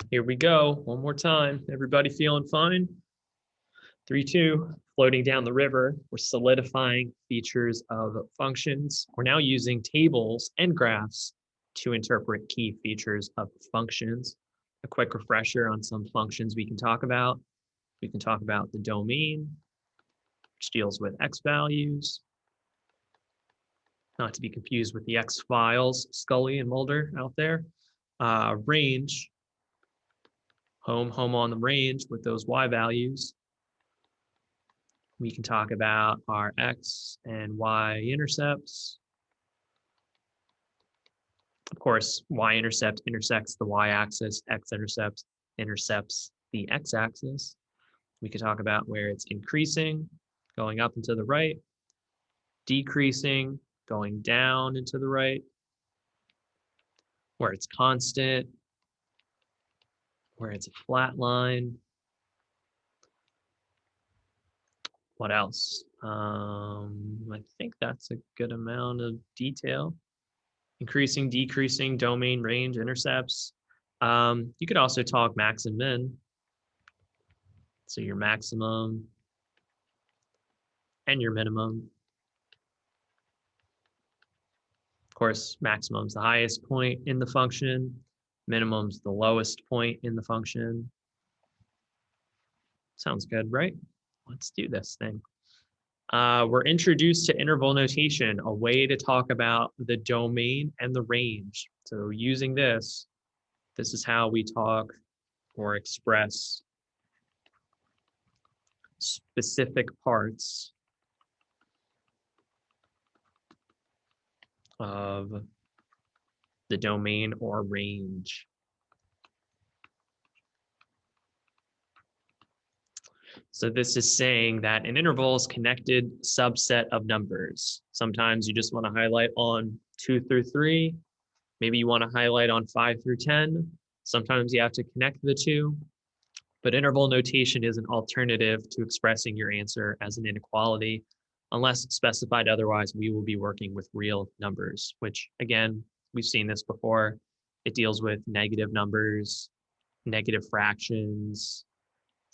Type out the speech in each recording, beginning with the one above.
Here we go. One more time. Everybody feeling fine? 3.2, floating down the river. We're solidifying features of functions. We're now using tables and graphs to interpret key features of functions. A quick refresher on some functions we can talk about. We can talk about the domain, which deals with x values, not to be confused with the X files, Scully and Mulder out there. Range, home on the range with those y values. We can talk about our x and y intercepts. Of course, y-intercept intersects the y-axis, x-intercept intercepts the x-axis. We could talk about where it's increasing, going up and to the right, decreasing, going down and to the right, where it's constant, where it's a flat line. What else? I think that's a good amount of detail. Increasing, decreasing, domain, range, intercepts. You could also talk max and min. So your maximum and your minimum. Of course, maximum's the highest point in the function. Minimum's the lowest point in the function. Sounds good, right? Let's do this thing. We're introduced to interval notation, a way to talk about the domain and the range. So using this is how we talk or express specific parts of the domain or range. So this is saying that an interval is a connected subset of numbers. Sometimes you just want to highlight on 2 through 3. Maybe you want to highlight on 5 through 10. Sometimes you have to connect the two. But interval notation is an alternative to expressing your answer as an inequality. Unless specified otherwise, we will be working with real numbers, which again, we've seen this before. It deals with negative numbers, negative fractions,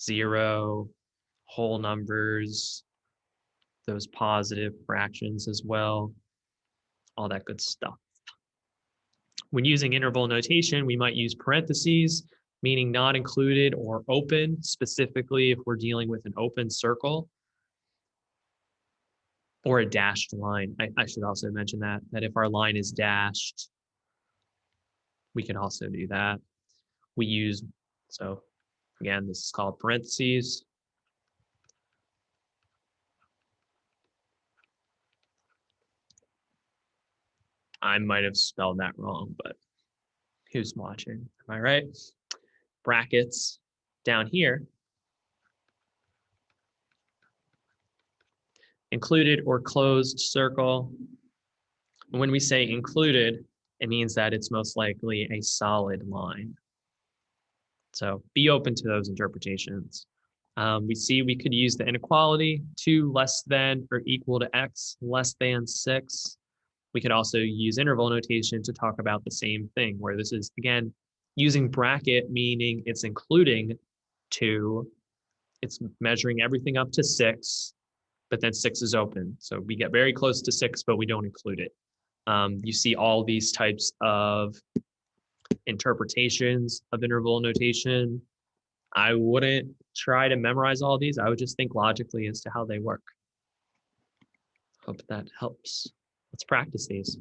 0, whole numbers, those positive fractions as well, all that good stuff. When using interval notation, we might use parentheses, meaning not included or open, specifically if we're dealing with an open circle, or a dashed line. I should also mention that if our line is dashed, we can also do that. We use, so again, this is called parentheses. I might have spelled that wrong, but who's watching? Am I right? Brackets down here. Included or closed circle. When we say included, it means that it's most likely a solid line. So be open to those interpretations. We see we could use the inequality 2 less than or equal to x less than 6. We could also use interval notation to talk about the same thing, where this is, again, using bracket, meaning it's including 2. It's measuring everything up to 6, but then 6 is open. So we get very close to 6, but we don't include it. You see all these types of interpretations of interval notation. I wouldn't try to memorize all these. I would just think logically as to how they work. Hope that helps. Let's practice these.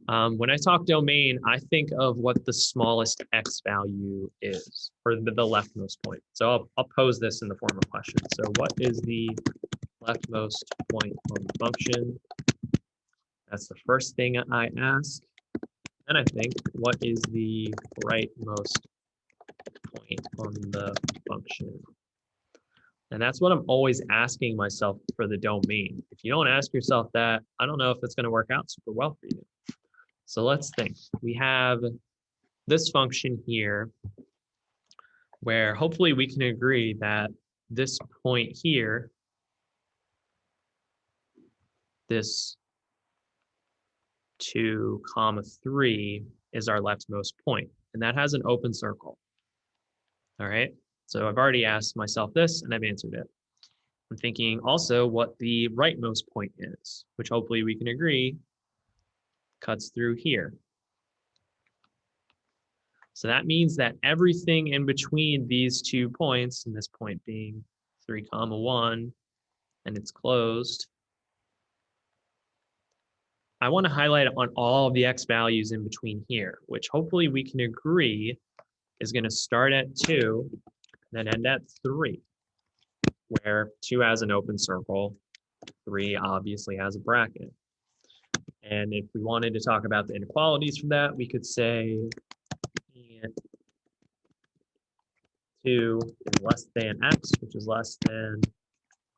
When I talk domain, I think of what the smallest x value is, or the leftmost point. So I'll pose this in the form of question. So what is the leftmost point on the function? That's the first thing I ask. And I think, what is the rightmost point on the function? And that's what I'm always asking myself for the domain. If you don't ask yourself that, I don't know if it's going to work out super well for you. So let's think. We have this function here where hopefully we can agree that this point here, this 2, 3 is our leftmost point, and that has an open circle. All right, so I've already asked myself this and I've answered it. I'm thinking also what the rightmost point is, which hopefully we can agree cuts through here. So that means that everything in between these 2 points, and this point being 3, 1, and it's closed, I want to highlight on all of the x values in between here, which hopefully we can agree is going to start at 2, then end at 3, where 2 has an open circle, 3 obviously has a bracket. And if we wanted to talk about the inequalities for that, we could say 2 is less than x, which is less than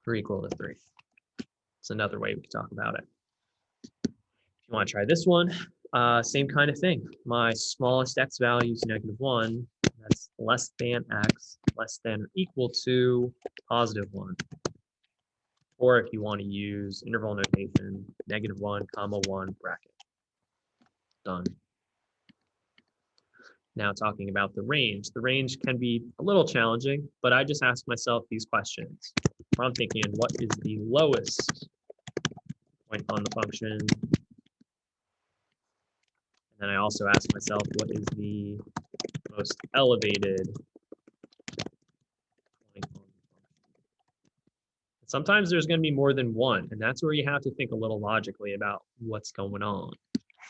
or equal to 3. It's another way we could talk about it. If you want to try this one, same kind of thing. My smallest x value is -1. That's less than x, less than or equal to +1. Or if you want to use interval notation, -1, 1, bracket. Done. Now talking about the range. The range can be a little challenging, but I just ask myself these questions. I'm thinking, what is the lowest point on the function? And then I also ask myself, what is the most elevated point on the function? Sometimes there's going to be more than one, and that's where you have to think a little logically about what's going on.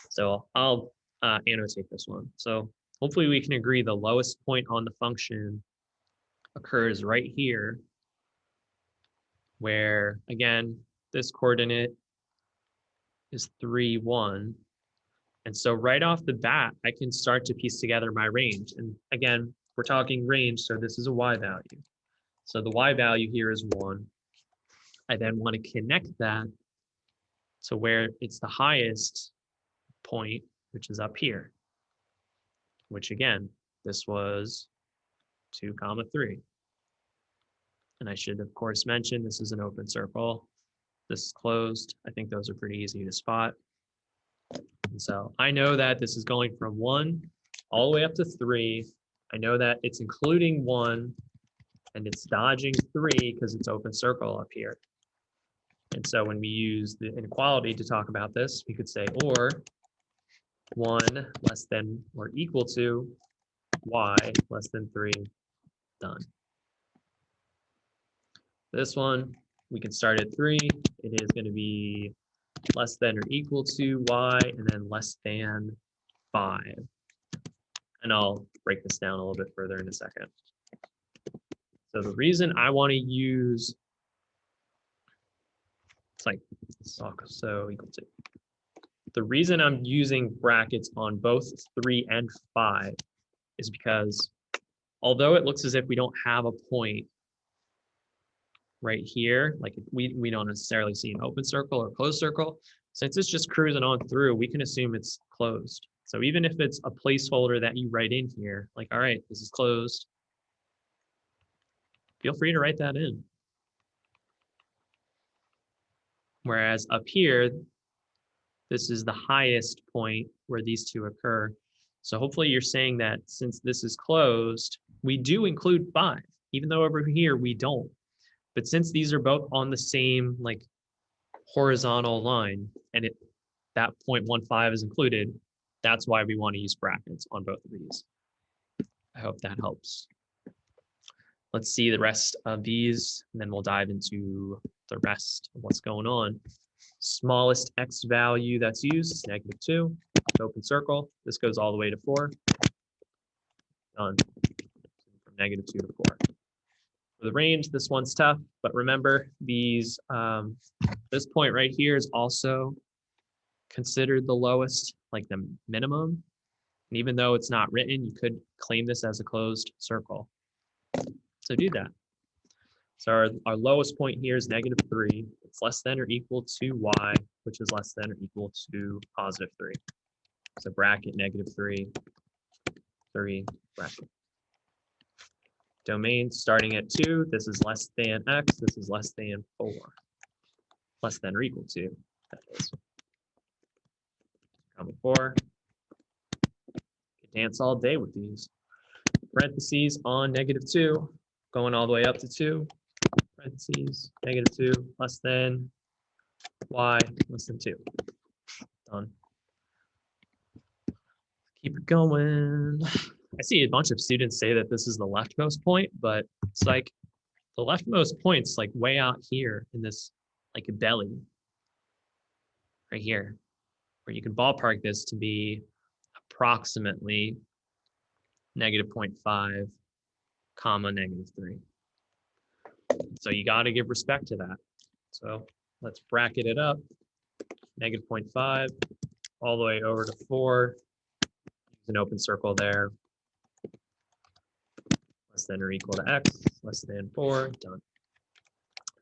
So I'll annotate this one. So hopefully we can agree the lowest point on the function occurs right here, where, again, this coordinate is 3, 1. And so right off the bat, I can start to piece together my range. And again, we're talking range, so this is a y value. So the y value here is 1. I then want to connect that to where it's the highest point, which is up here, which again, this was 2, 3. And I should, of course, mention this is an open circle. This is closed. I think those are pretty easy to spot. And so I know that this is going from 1 all the way up to 3. I know that it's including 1 and it's dodging 3 because it's open circle up here. And so when we use the inequality to talk about this, we could say or 1 less than or equal to y less than 3, done. This one, we can start at 3. It is going to be less than or equal to y, and then less than 5. And I'll break this down a little bit further in a second. So the reason I want to use, it's like, so equal to. The reason I'm using brackets on both 3 and 5 is because although it looks as if we don't have a point right here, like we don't necessarily see an open circle or closed circle, since it's just cruising on through, we can assume it's closed. So even if it's a placeholder that you write in here, like, all right, this is closed, feel free to write that in. Whereas up here, this is the highest point where these two occur. So hopefully you're saying that since this is closed, we do include 5, even though over here we don't. But since these are both on the same like horizontal line and that 0.15 is included, that's why we want to use brackets on both of these. I hope that helps. Let's see the rest of these, and then we'll dive into the rest of what's going on. Smallest x value that's used is -2. Open circle. This goes all the way to 4. Done. From -2 to 4. For the range, this one's tough, but remember these. This point right here is also considered the lowest, like the minimum. And even though it's not written, you could claim this as a closed circle. So do that. So our lowest point here is -3. It's less than or equal to y, which is less than or equal to +3. So bracket -3, 3, bracket. Domain starting at 2, this is less than x, this is less than 4. Less than or equal to, that is. 4. Could dance all day with these. parentheses on -2, going all the way up to 2, parentheses, -2, less than y, less than 2. Done. Keep it going. I see a bunch of students say that this is the leftmost point, but it's like the leftmost point's like way out here in this like a belly right here, where you can ballpark this to be approximately -0.5, comma, -3. So you got to give respect to that. So let's bracket it up, -0.5 all the way over to 4. Use an open circle there. Less than or equal to x, less than 4, done.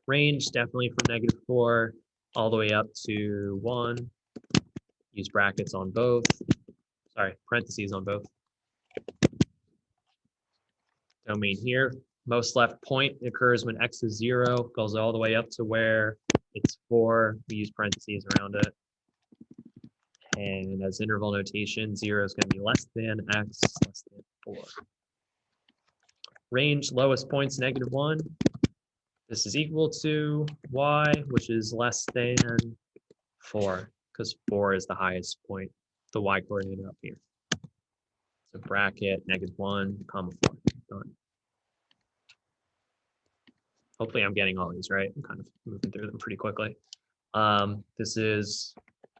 Range definitely from -4 all the way up to 1. Use brackets on both. Sorry, parentheses on both. Domain here. Most left point occurs when x is 0, goes all the way up to where it's 4. We use parentheses around it. And as interval notation, 0 is going to be less than x, less than 4. Range, lowest points, -1. This is equal to y, which is less than 4, because 4 is the highest point, the y coordinate up here. So bracket, -1, comma 4, done. Hopefully I'm getting all these right. I'm kind of moving through them pretty quickly. This is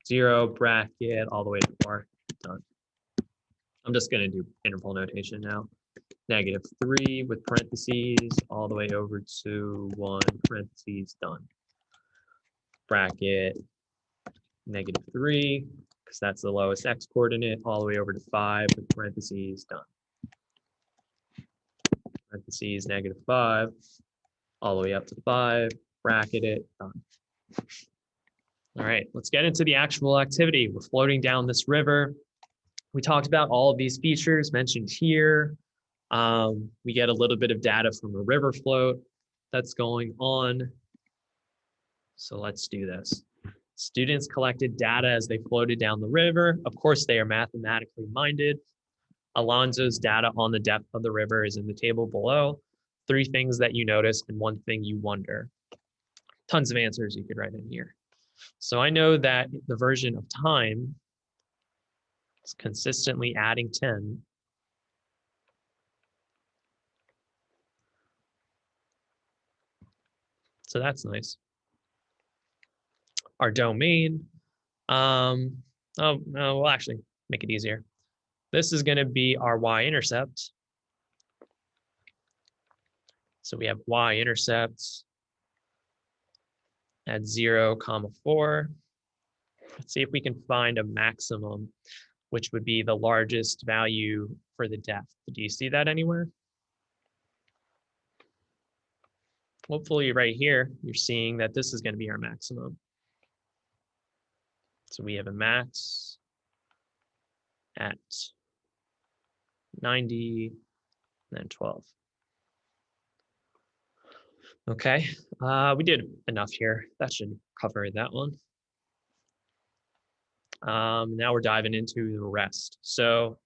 0, bracket, all the way to 4, done. I'm just going to do interval notation now. -3 with parentheses all the way over to 1, parentheses, done. Bracket, -3, because that's the lowest x coordinate, all the way over to 5 with parentheses, done. Parentheses, -5, all the way up to 5, bracket it, done. All right, let's get into the actual activity. We're floating down this river. We talked about all of these features mentioned here. We get a little bit of data from a river float that's going on. So let's do this. Students collected data as they floated down the river. Of course, they are mathematically minded. Alonzo's data on the depth of the river is in the table below. 3 things that you notice and 1 thing you wonder. Tons of answers you could write in here. So I know that the version of time is consistently adding 10. So that's nice. Our domain, we'll actually make it easier. This is going to be our y-intercept. So we have y-intercepts at 0, 4. Let's see if we can find a maximum, which would be the largest value for the depth. Do you see that anywhere? Hopefully right here, you're seeing that this is going to be our maximum. So we have a max at 90, and then 12. Okay, we did enough here. That should cover that one. Now we're diving into the rest. So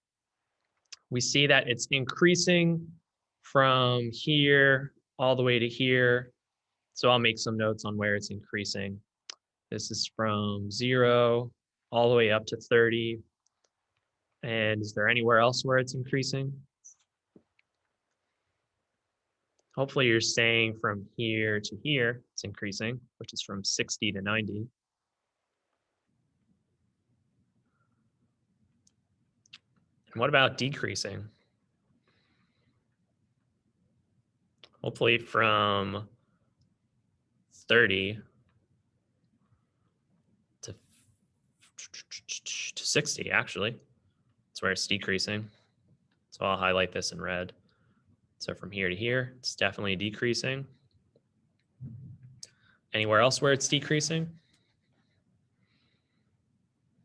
we see that it's increasing from here all the way to here. So I'll make some notes on where it's increasing. This is from 0 all the way up to 30. And is there anywhere else where it's increasing? Hopefully you're saying from here to here, it's increasing, which is from 60 to 90. And what about decreasing? Hopefully from 30 to 60, actually. That's where it's decreasing. So I'll highlight this in red. So from here to here, it's definitely decreasing. Anywhere else where it's decreasing?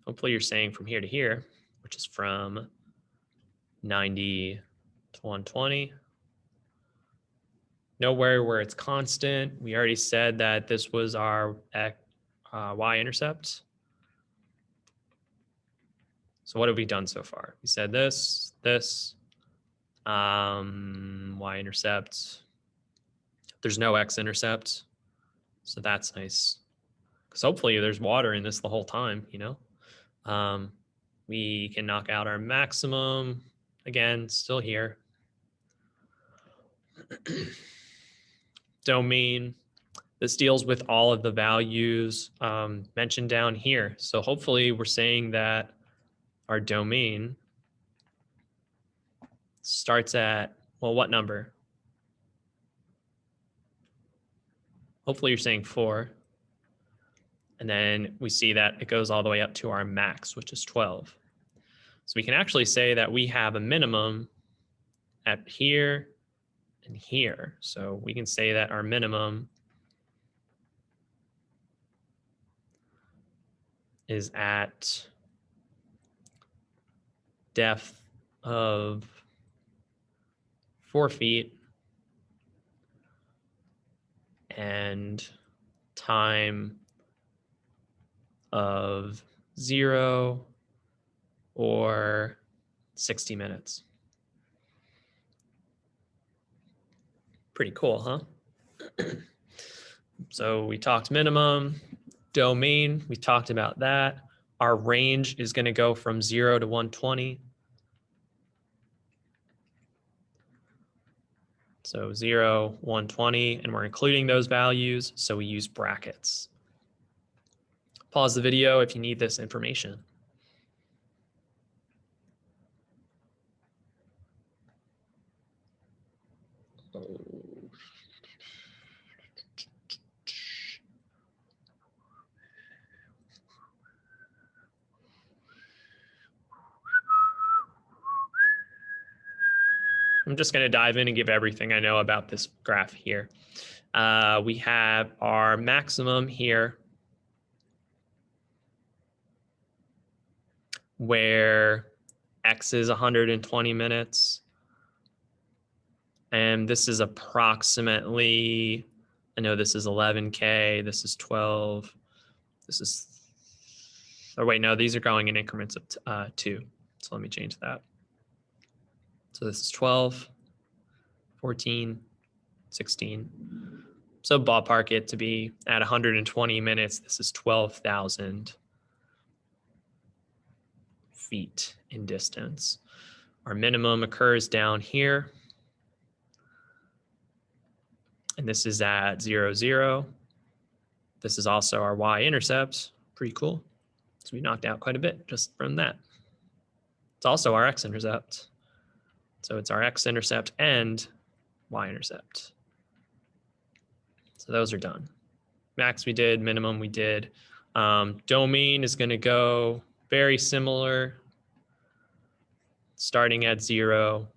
Hopefully you're saying from here to here, which is from 90 to 120. Nowhere where it's constant. We already said that this was our y-intercept. So what have we done so far? We said this, this, Y-intercept. There's no x-intercept, so that's nice. Because hopefully there's water in this the whole time, you know? We can knock out our maximum. Again, still here. Domain. This deals with all of the values mentioned down here. So hopefully we're saying that our domain starts at, well, what number? Hopefully you're saying 4. And then we see that it goes all the way up to our max, which is 12. So we can actually say that we have a minimum at here and here. So we can say that our minimum is at depth of 4 feet and time of 0 or 60 minutes. Pretty cool, huh? So we talked minimum, domain, we talked about that. Our range is going to go from 0 to 120. So 0, 120, and we're including those values, so we use brackets. Pause the video if you need this information. I'm just going to dive in and give everything I know about this graph here. We have our maximum here, where X is 120 minutes. And this is approximately, I know this is 11K, this is 12, this is, oh wait, no, these are going in increments of 2. So let me change that. So this is 12, 14, 16. So ballpark it to be at 120 minutes, this is 12,000 feet in distance. Our minimum occurs down here. And this is at 0, 0. This is also our y-intercept. Pretty cool. So we knocked out quite a bit just from that. It's also our x-intercept. So it's our x-intercept and y-intercept. So those are done. Max we did, minimum we did. Domain is going to go very similar. Starting at 0,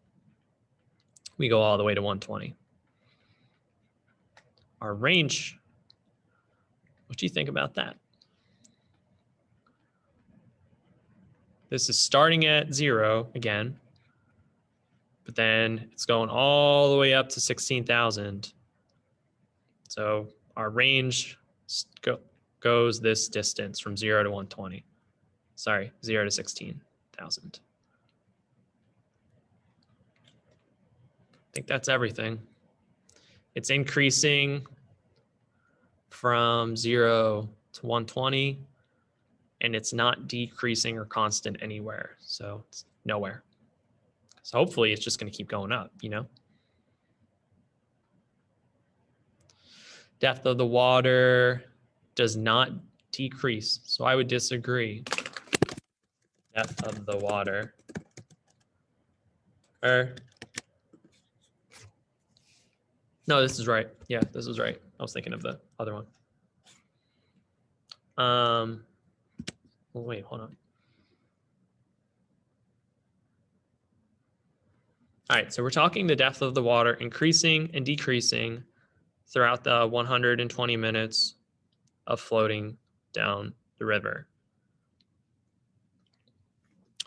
we go all the way to 120. Our range, what do you think about that? This is starting at 0 again, but then it's going all the way up to 16,000. So our range goes this distance from 0 to 120. Sorry, 0 to 16,000. I think that's everything. It's increasing from 0 to 120, and it's not decreasing or constant anywhere. So it's nowhere. So hopefully it's just going to keep going up, you know? Depth of the water does not decrease. So I would disagree. Depth of the water. No, this is right. Yeah, this is right. I was thinking of the other one. Well, wait, hold on. All right, so we're talking the depth of the water increasing and decreasing throughout the 120 minutes of floating down the river.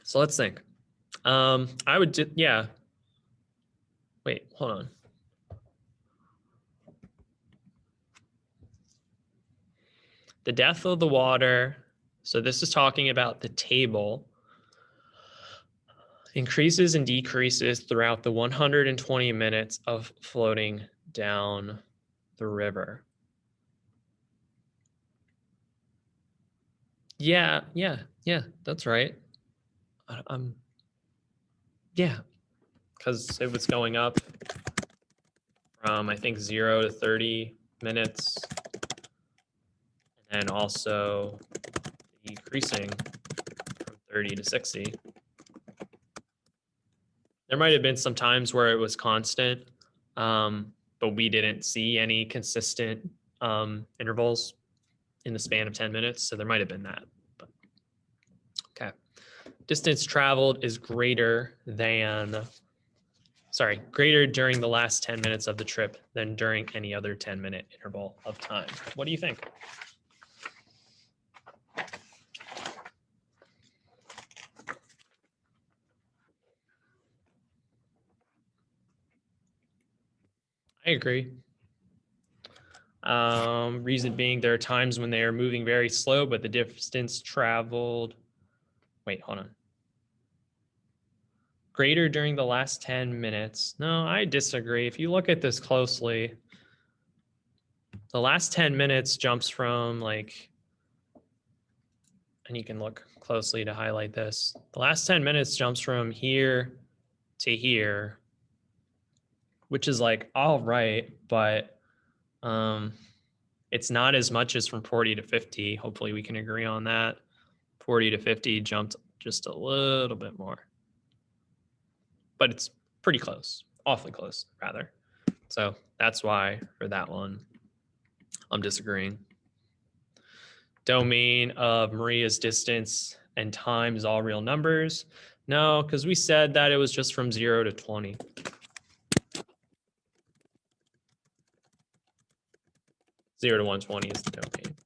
So let's think. I would, yeah. Wait, hold on. The depth of the water. So this is talking about the table. increases and decreases throughout the 120 minutes of floating down the river. Yeah, that's right. Yeah, because it was going up from, I think, 0 to 30 minutes, and also decreasing from 30 to 60. There might have been some times where it was constant, but we didn't see any consistent intervals in the span of 10 minutes. So there might have been that. But okay. Distance traveled is greater during the last 10 minutes of the trip than during any other 10-minute interval of time. What do you think? I agree. Reason being, there are times when they are moving very slow, but the distance traveled. Wait, hold on. Greater during the last 10 minutes. No, I disagree. If you look at this closely, the last 10 minutes jumps from like, and you can look closely to highlight this. The last 10 minutes jumps from here to here, which is like, all right, but it's not as much as from 40 to 50. Hopefully we can agree on that. 40 to 50 jumped just a little bit more, but it's pretty close, awfully close rather. So that's why for that one, I'm disagreeing. Domain of Maria's distance and time is all real numbers. No, because we said that it was just from 0 to 20. Zero to 120 is the domain.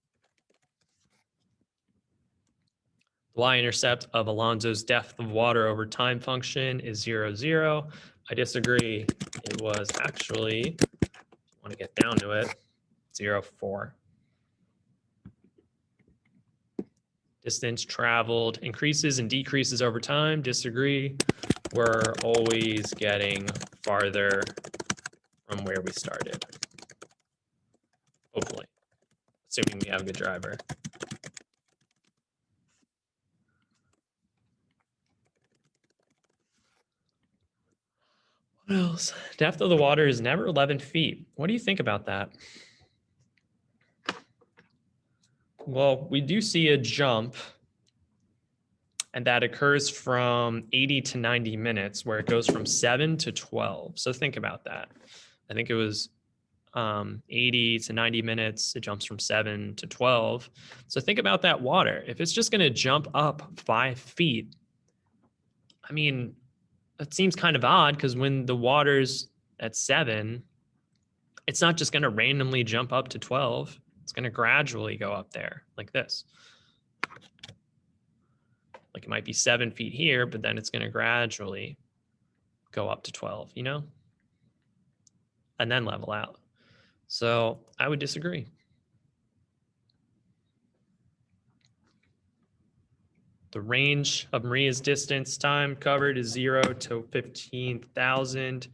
The y-intercept of Alonso's depth of water over time function is 0, 0. I disagree. It was actually, if you want to get down to it, 0, 4. Distance traveled increases and decreases over time. Disagree. We're always getting farther from where we started. Hopefully, assuming we have a good driver. What else? Depth of the water is never 11 feet. What do you think about that? Well, we do see a jump, and that occurs from 80 to 90 minutes, where it goes from 7 to 12. So think about that. I think it was 80 to 90 minutes. It jumps from 7 to 12. So think about that water. If it's just going to jump up 5 feet, I mean, that seems kind of odd, because when the water's at 7, it's not just going to randomly jump up to 12. It's going to gradually go up there like this. Like it might be 7 feet here, but then it's going to gradually go up to 12, you know, and then level out. So I would disagree. The range of Maria's distance time covered is 0 to 15,000.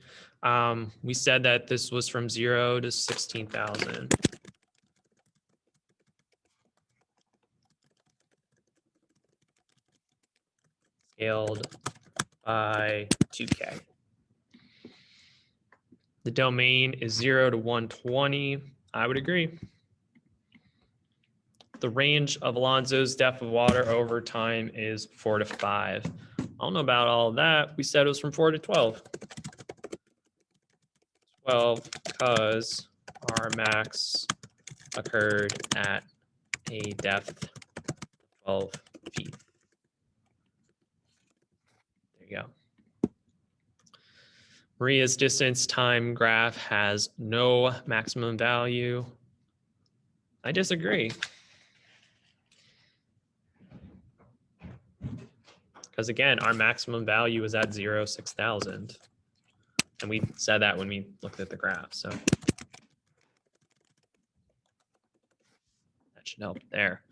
We said that this was from 0 to 16,000. Scaled by 2K. The domain is 0 to 120. I would agree. The range of Alonso's depth of water over time is 4 to 5. I don't know about all of that. We said it was from 4 to 12. 12 because our max occurred at a depth of 12 feet. There you go. Maria's distance time graph has no maximum value. I disagree. Because again, our maximum value is at 0, 6,000. And we said that when we looked at the graph, so that should help there.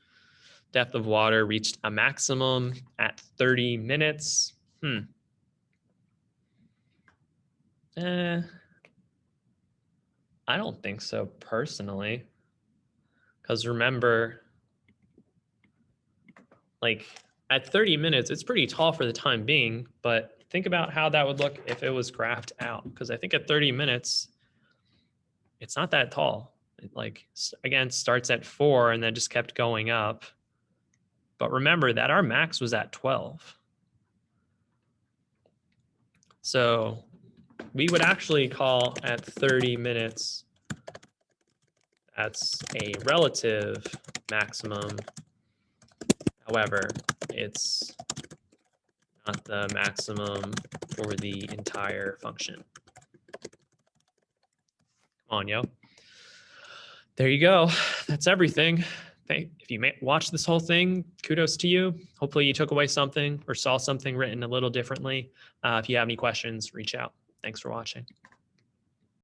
Depth of water reached a maximum at 30 minutes. I don't think so personally. Because remember, like at 30 minutes, it's pretty tall for the time being, but think about how that would look if it was graphed out. Because I think at 30 minutes, it's not that tall. It like, again, starts at 4 and then just kept going up. But remember that our max was at 12. So we would actually call at 30 minutes, that's a relative maximum. However, it's not the maximum for the entire function. Come on, yo. There you go. That's everything. If you watched this whole thing, kudos to you. Hopefully you took away something or saw something written a little differently. If you have any questions, reach out. Thanks for watching.